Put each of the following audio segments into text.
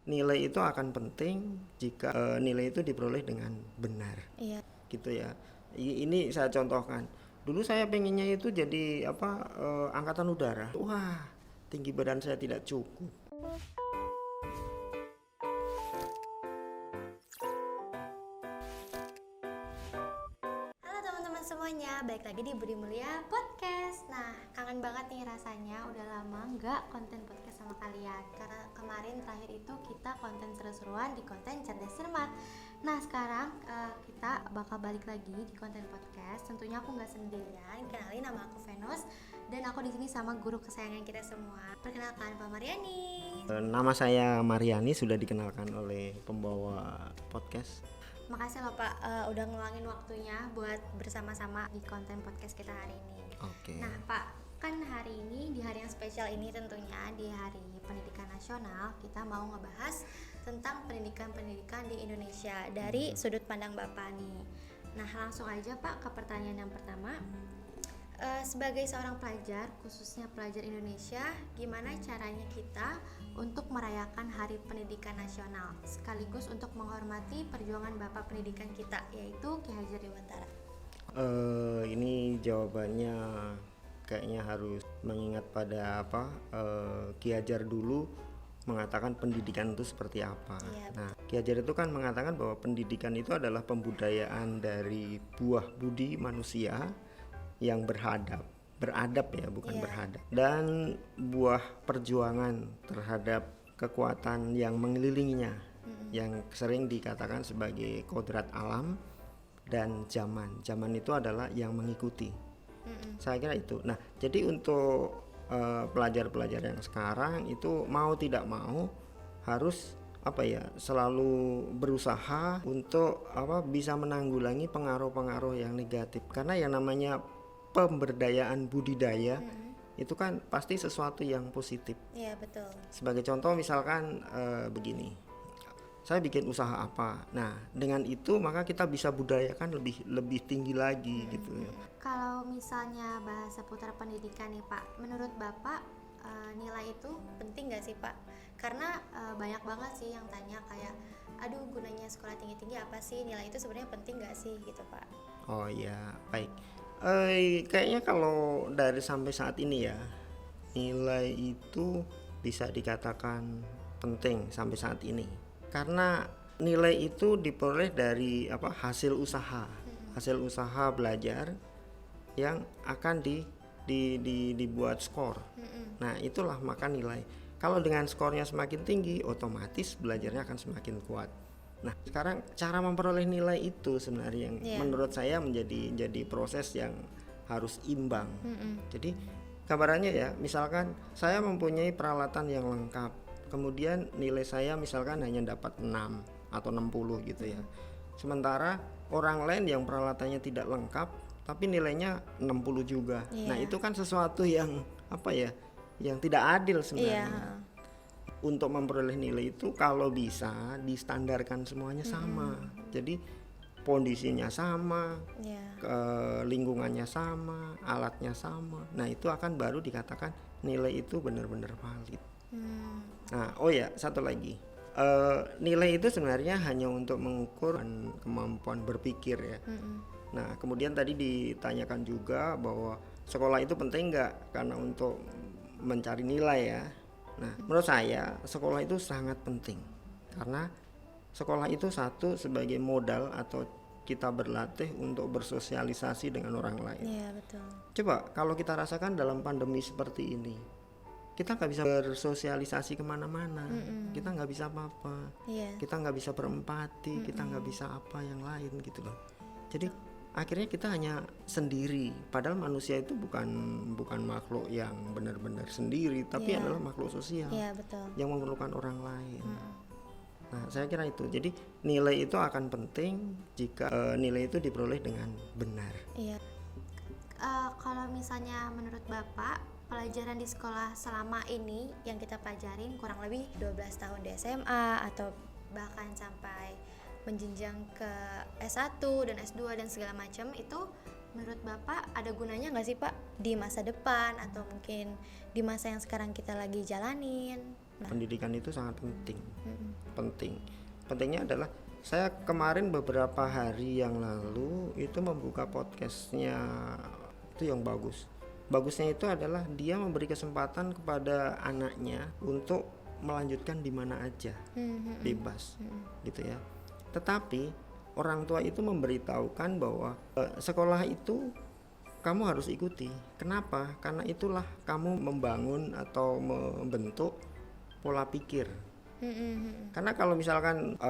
nilai itu akan penting jika nilai itu diperoleh dengan benar. Iya. Gitu ya. Ini saya contohkan. Dulu saya pengennya itu jadi angkatan udara. Wah, tinggi badan saya tidak cukup. Halo teman-teman semuanya, balik lagi di Budi Mulia Podcast. Nah, kangen banget nih rasanya, udah lama nggak konten podcast sama kalian. Karena kemarin terakhir itu kita konten seru-seruan di konten Cerdas Cermat. Nah, sekarang kita bakal balik lagi di konten podcast. Tentunya aku nggak sendirian. Kenalin, nama aku Venus dan aku di sini sama guru kesayangan kita semua. Perkenalkan, Pak Mariani. Nama saya Mariani, sudah dikenalkan oleh pembawa podcast. Makasih loh Pak, udah ngeluangin waktunya buat bersama-sama di konten podcast kita hari ini. Oke. Nah Pak, kan hari ini di hari yang spesial ini tentunya di Hari Pendidikan Nasional kita mau ngebahas tentang pendidikan di Indonesia dari sudut pandang Bapak nih. Nah langsung aja Pak ke pertanyaan yang pertama. Sebagai seorang pelajar, khususnya pelajar Indonesia, gimana caranya kita untuk merayakan Hari Pendidikan Nasional sekaligus untuk menghormati perjuangan Bapak pendidikan kita, yaitu Ki Hajar Dewantara? Ini jawabannya kayaknya harus mengingat pada Ki Hajar dulu mengatakan pendidikan itu seperti apa. Iya, Nah, Ki Hajar itu kan mengatakan bahwa pendidikan itu adalah pembudayaan dari buah budi manusia yang beradab ya, bukan berhadap, dan buah perjuangan terhadap kekuatan yang mengelilinginya, yang sering dikatakan sebagai kodrat alam dan zaman itu adalah yang mengikuti. Saya kira itu. Nah, jadi untuk pelajar-pelajar yang sekarang itu mau tidak mau harus selalu berusaha untuk bisa menanggulangi pengaruh-pengaruh yang negatif, karena yang namanya pemberdayaan budidaya itu kan pasti sesuatu yang positif. Iya betul. Sebagai contoh misalkan begini, saya bikin usaha apa, nah dengan itu maka kita bisa budayakan lebih tinggi lagi gitu ya. Kalau misalnya bahasa putar pendidikan nih Pak, menurut Bapak nilai itu penting nggak sih Pak? Karena banyak banget sih yang tanya kayak, aduh gunanya sekolah tinggi-tinggi apa sih? Nilai itu sebenarnya penting nggak sih gitu Pak? Oh ya, baik. Kayaknya kalau dari sampai saat ini ya, nilai itu bisa dikatakan penting sampai saat ini, karena nilai itu diperoleh dari hasil usaha belajar yang akan dibuat skor. Nah itulah maka nilai. Kalau dengan skornya semakin tinggi, otomatis belajarnya akan semakin kuat. Nah sekarang cara memperoleh nilai itu sebenarnya yang menurut saya menjadi proses yang harus imbang. Jadi gambarannya ya, misalkan saya mempunyai peralatan yang lengkap, kemudian nilai saya misalkan hanya dapat 6 atau 60 gitu ya. Sementara orang lain yang peralatannya tidak lengkap tapi nilainya 60 juga. Nah itu kan sesuatu yang yang tidak adil sebenarnya. Untuk memperoleh nilai itu kalau bisa distandarkan semuanya sama. Jadi kondisinya sama, lingkungannya sama, alatnya sama. Nah itu akan baru dikatakan nilai itu benar-benar valid. Nah satu lagi, nilai itu sebenarnya hanya untuk mengukur kemampuan berpikir ya. Nah kemudian tadi ditanyakan juga bahwa sekolah itu penting nggak karena untuk mencari nilai ya. Nah menurut saya sekolah itu sangat penting, karena sekolah itu satu sebagai modal atau kita berlatih untuk bersosialisasi dengan orang lain. Iya betul. Coba kalau kita rasakan dalam pandemi seperti ini, kita nggak bisa bersosialisasi kemana-mana, kita nggak bisa apa-apa, kita nggak bisa berempati, kita nggak bisa apa yang lain gitu loh. Jadi akhirnya kita hanya sendiri, padahal manusia itu bukan makhluk yang benar-benar sendiri, tapi adalah makhluk sosial yang memerlukan orang lain. Nah saya kira itu. Jadi nilai itu akan penting jika nilai itu diperoleh dengan benar. Iya. Kalau misalnya menurut Bapak, pelajaran di sekolah selama ini yang kita pelajarin kurang lebih 12 tahun di SMA atau bahkan sampai menjenjang ke S1 dan S2 dan segala macam, itu menurut Bapak ada gunanya nggak sih Pak di masa depan atau mungkin di masa yang sekarang kita lagi jalanin? Nah, Pendidikan itu sangat penting. mm-mm. Pentingnya adalah saya kemarin beberapa hari yang lalu itu membuka podcastnya itu yang bagusnya itu adalah dia memberi kesempatan kepada anaknya untuk melanjutkan di mana aja, bebas gitu ya. Tetapi orang tua itu memberitahukan bahwa sekolah itu kamu harus ikuti. Kenapa? Karena itulah kamu membangun atau membentuk pola pikir. Karena kalau misalkan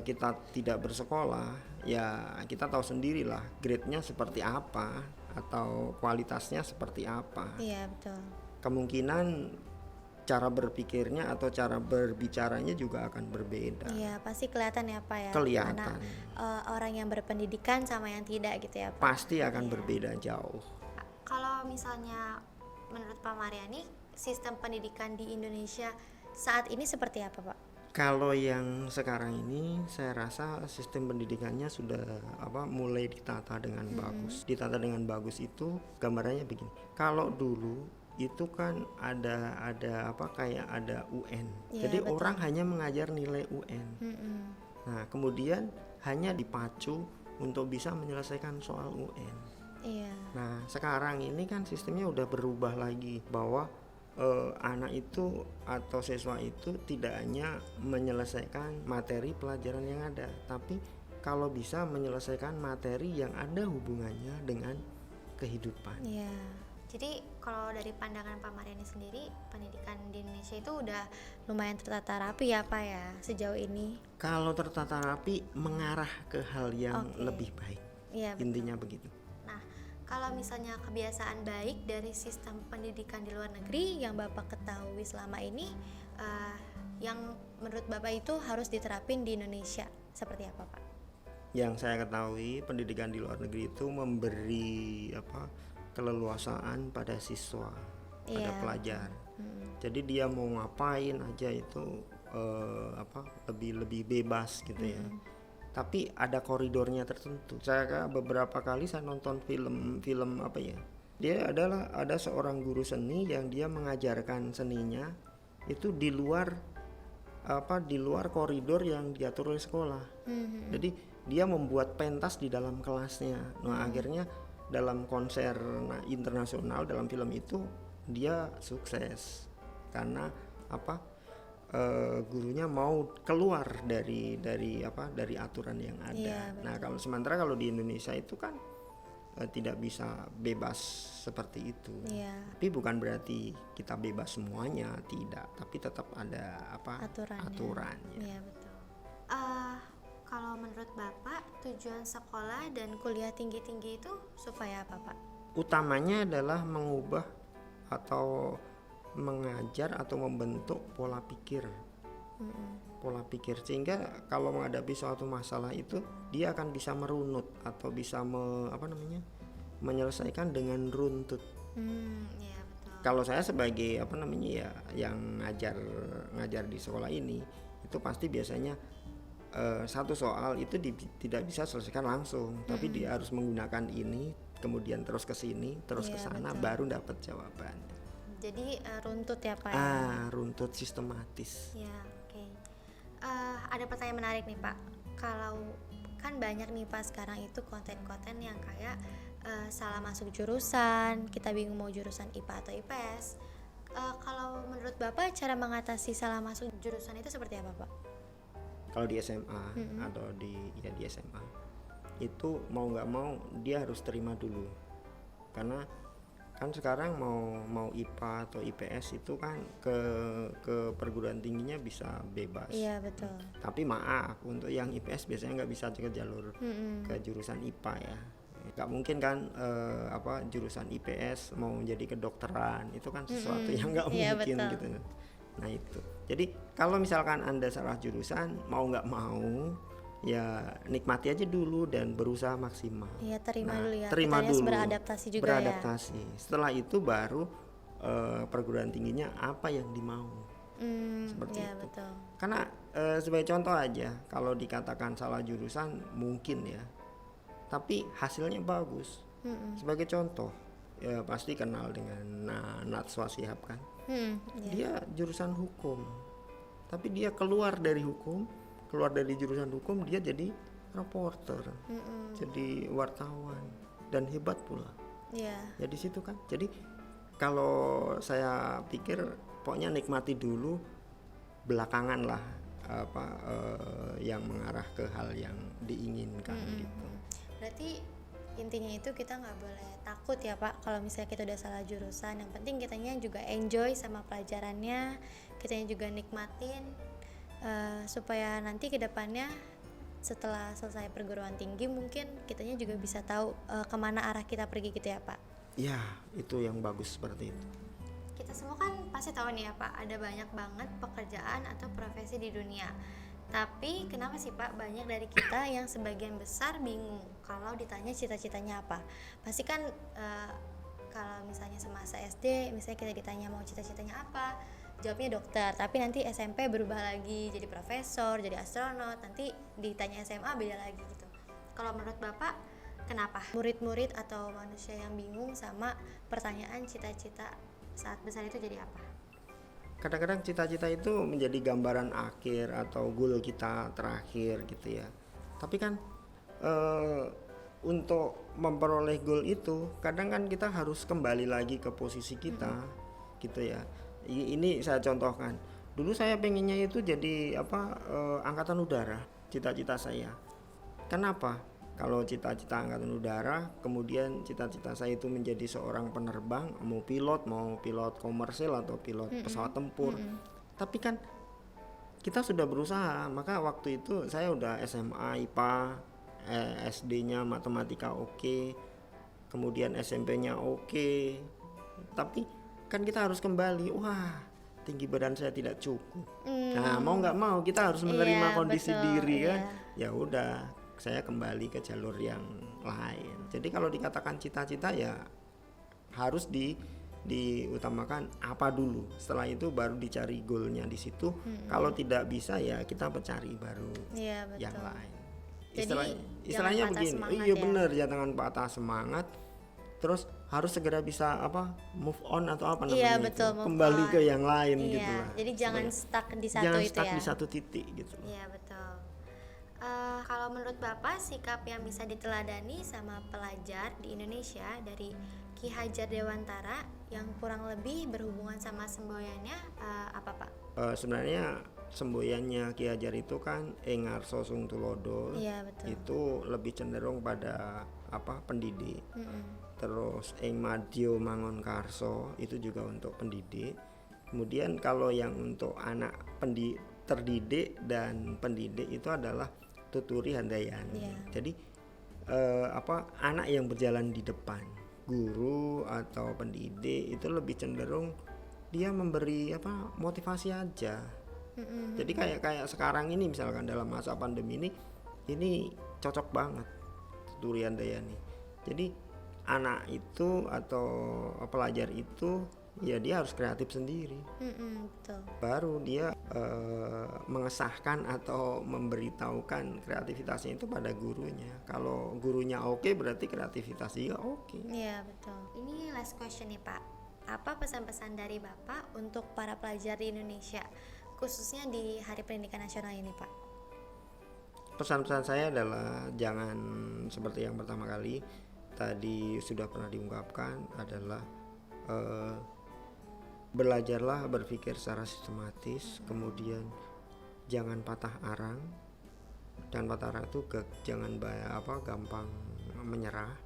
kita tidak bersekolah, ya kita tahu sendirilah grade-nya seperti apa atau kualitasnya seperti apa. Iya betul. Kemungkinan cara berpikirnya atau cara berbicaranya juga akan berbeda. Iya pasti kelihatan ya Pak ya. Kelihatan. Mana orang yang berpendidikan sama yang tidak gitu ya Pak. Pasti akan berbeda jauh. Kalau misalnya menurut Pak Mariani, sistem pendidikan di Indonesia saat ini seperti apa Pak? Kalau yang sekarang ini saya rasa sistem pendidikannya sudah mulai ditata dengan bagus. Ditata dengan bagus itu gambarannya begini. Kalau dulu itu kan ada kayak ada UN. Ya, jadi betul. orang hanya mengajar nilai UN. Nah kemudian hanya dipacu untuk bisa menyelesaikan soal UN. Iya. Nah sekarang ini kan sistemnya udah berubah lagi bahwa anak itu atau siswa itu tidak hanya menyelesaikan materi pelajaran yang ada, tapi kalau bisa menyelesaikan materi yang ada hubungannya dengan kehidupan. Iya. Jadi kalau dari pandangan Pak Mariani sendiri, pendidikan di Indonesia itu udah lumayan tertata rapi ya Pak ya sejauh ini. Kalau tertata rapi mengarah ke hal yang Oke. lebih baik. Iya. Intinya begitu. Nah, kalau misalnya kebiasaan baik dari sistem pendidikan di luar negeri yang Bapak ketahui selama ini, yang menurut Bapak itu harus diterapin di Indonesia, seperti apa Pak? Yang saya ketahui pendidikan di luar negeri itu memberi keleluasaan pada siswa, pada Iya. pelajar. Jadi dia mau ngapain aja itu lebih bebas gitu ya. Tapi ada koridornya tertentu. Saya beberapa kali saya nonton film dia ada seorang guru seni yang dia mengajarkan seninya itu di luar koridor yang diatur oleh sekolah. Jadi dia membuat pentas di dalam kelasnya. Nah akhirnya dalam konser internasional dalam film itu dia sukses karena gurunya mau keluar dari aturan yang ada. Iya, Nah sementara kalau di Indonesia itu kan tidak bisa bebas seperti itu. Iya. Tapi bukan berarti kita bebas semuanya, tidak. Tapi tetap ada aturannya. Iya betul. Kalau menurut Bapak tujuan sekolah dan kuliah tinggi-tinggi itu supaya apa Pak? Utamanya adalah mengubah atau mengajar atau membentuk pola pikir. Pola pikir sehingga kalau menghadapi suatu masalah itu dia akan bisa merunut atau bisa menyelesaikan dengan runtut. Iya betul. Kalau saya sebagai yang ngajar di sekolah ini itu pasti biasanya satu soal itu tidak bisa selesaikan langsung, tapi dia harus menggunakan ini, kemudian terus ke sini, terus ke sana, baru dapat jawaban. Jadi runtut ya Pak ya? Runtut sistematis. Ya oke. Ada pertanyaan menarik nih Pak. Kalau kan banyak nih Pak sekarang itu konten-konten yang kayak salah masuk jurusan, kita bingung mau jurusan IPA atau IPS. Kalau menurut Bapak cara mengatasi salah masuk jurusan itu seperti apa Pak? Kalau di SMA atau di SMA itu mau nggak mau dia harus terima dulu, karena kan sekarang mau IPA atau IPS itu kan ke perguruan tingginya bisa bebas. Iya betul. Tapi maaf, untuk yang IPS biasanya nggak bisa ke jalur ke jurusan IPA ya. Nggak mungkin kan jurusan IPS mau jadi kedokteran, itu kan sesuatu yang nggak mungkin gitu. Nah itu. Jadi kalau misalkan Anda salah jurusan, mau nggak mau ya nikmati aja dulu dan berusaha maksimal. Iya terima dulu ya. Terima Kita dulu. Beradaptasi juga beradaptasi. Setelah itu baru perguruan tingginya apa yang dimau. Seperti ya, itu. Betul. Karena sebagai contoh aja, kalau dikatakan salah jurusan mungkin ya, tapi hasilnya bagus. Sebagai contoh, ya pasti kenal dengan Najwa Shihab kan. Iya. Dia jurusan hukum, tapi dia keluar dari jurusan hukum, dia jadi reporter, jadi wartawan, dan hebat pula. Iya. Ya di situ kan. Jadi kalau saya pikir pokoknya nikmati dulu, belakangan lah yang mengarah ke hal yang diinginkan gitu. Berarti intinya itu kita nggak boleh takut ya Pak kalau misalnya kita udah salah jurusan. Yang penting kitanya juga enjoy sama pelajarannya, kitanya juga nikmatin, supaya nanti kedepannya setelah selesai perguruan tinggi mungkin kitanya juga bisa tahu kemana arah kita pergi gitu ya Pak. Ya itu yang bagus seperti itu. Kita semua kan pasti tahu nih ya Pak, ada banyak banget pekerjaan atau profesi di dunia. Tapi kenapa sih Pak banyak dari kita yang sebagian besar bingung kalau ditanya cita-citanya apa? Pasti kan kalau misalnya semasa SD, misalnya kita ditanya mau cita-citanya apa, jawabnya dokter. Tapi nanti SMP berubah lagi jadi profesor, jadi astronot. Nanti ditanya SMA beda lagi gitu. Kalau menurut Bapak, kenapa murid-murid atau manusia yang bingung sama pertanyaan cita-cita saat besar itu jadi apa? Kadang-kadang cita-cita itu menjadi gambaran akhir atau goal kita terakhir gitu ya. Tapi kan untuk memperoleh goal itu kadang kan kita harus kembali lagi ke posisi kita gitu ya. Ini saya contohkan. Dulu saya pengennya itu jadi angkatan udara, cita-cita saya. Kenapa? Kalau cita-cita angkatan udara, kemudian cita-cita saya itu menjadi seorang penerbang, mau pilot komersil atau pilot pesawat tempur. Tapi kan kita sudah berusaha, maka waktu itu saya udah SMA IPA, SD-nya matematika oke, kemudian SMP-nya oke. Tapi kan kita harus kembali, wah tinggi badan saya tidak cukup. Nah mau nggak mau kita harus menerima kondisi diri kan. Ya udah, saya kembali ke jalur yang lain. Jadi kalau dikatakan cita-cita ya harus diutamakan apa dulu. Setelah itu baru dicari goalnya di situ. Kalau tidak bisa ya kita mencari baru yang lain. Istilahnya begini. Iya benar, jangan patah semangat. Terus harus segera bisa move on atau apa namanya, betul, kembali ke yang lain gitu lah. Jadi jangan stuck di satu jangan itu stuck ya. di satu titik gitu. Iya betul. Kalau menurut Bapak sikap yang bisa diteladani sama pelajar di Indonesia dari Ki Hajar Dewantara yang kurang lebih berhubungan sama semboyannya apa Pak? Sebenarnya semboyannya Ki Hajar itu kan Engarso Sung Tulodo. Iya betul. Itu lebih cenderung pada pendidik. Terus Eng Madyo Mangun Karso itu juga untuk pendidik. Kemudian kalau yang untuk anak terdidik dan pendidik itu adalah Tuturi Handayani. Jadi anak yang berjalan di depan, guru atau pendidik itu lebih cenderung dia memberi motivasi aja. Jadi kayak sekarang ini misalkan dalam masa pandemi ini cocok banget Tuturi Handayani. Jadi anak itu atau pelajar itu ya dia harus kreatif sendiri. Betul. Baru dia mengesahkan atau memberitahukan kreativitasnya itu pada gurunya. Kalau gurunya oke, berarti kreativitas dia oke. Iya betul. Ini last question nih Pak. Apa pesan-pesan dari Bapak untuk para pelajar di Indonesia, khususnya di Hari Pendidikan Nasional ini Pak? Pesan-pesan saya adalah jangan seperti yang pertama kali tadi sudah pernah diungkapkan, adalah belajarlah berpikir secara sistematis, kemudian jangan patah arang. Jangan patah arang itu jangan gampang menyerah.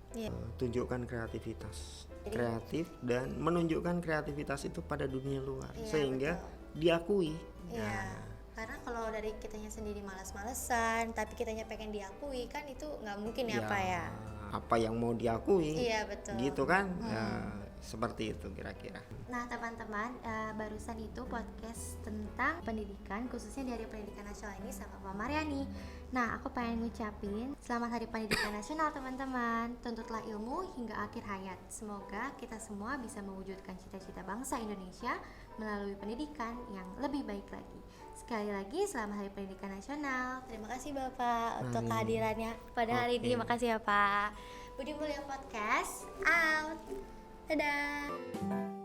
Tunjukkan kreativitas, kreatif, dan menunjukkan kreativitas itu pada dunia luar sehingga diakui. Karena kalau dari kitanya sendiri malas-malesan tapi kitanya pengen diakui kan itu nggak mungkin ya Pak ya. Apa yang mau diakui, betul. gitu kan. Seperti itu kira-kira. Nah teman-teman, barusan itu podcast tentang pendidikan, khususnya dari Pendidikan Nasional ini sama Pak Maryani. Nah aku pengen ngucapin selamat Hari Pendidikan Nasional teman-teman. Tuntutlah ilmu hingga akhir hayat. Semoga kita semua bisa mewujudkan cita-cita bangsa Indonesia melalui pendidikan yang lebih baik lagi. Sekali lagi selamat Hari Pendidikan Nasional. Terima kasih Bapak untuk kehadirannya pada hari ini. Makasih ya Pak. Budi Mulia Podcast out. Dadah.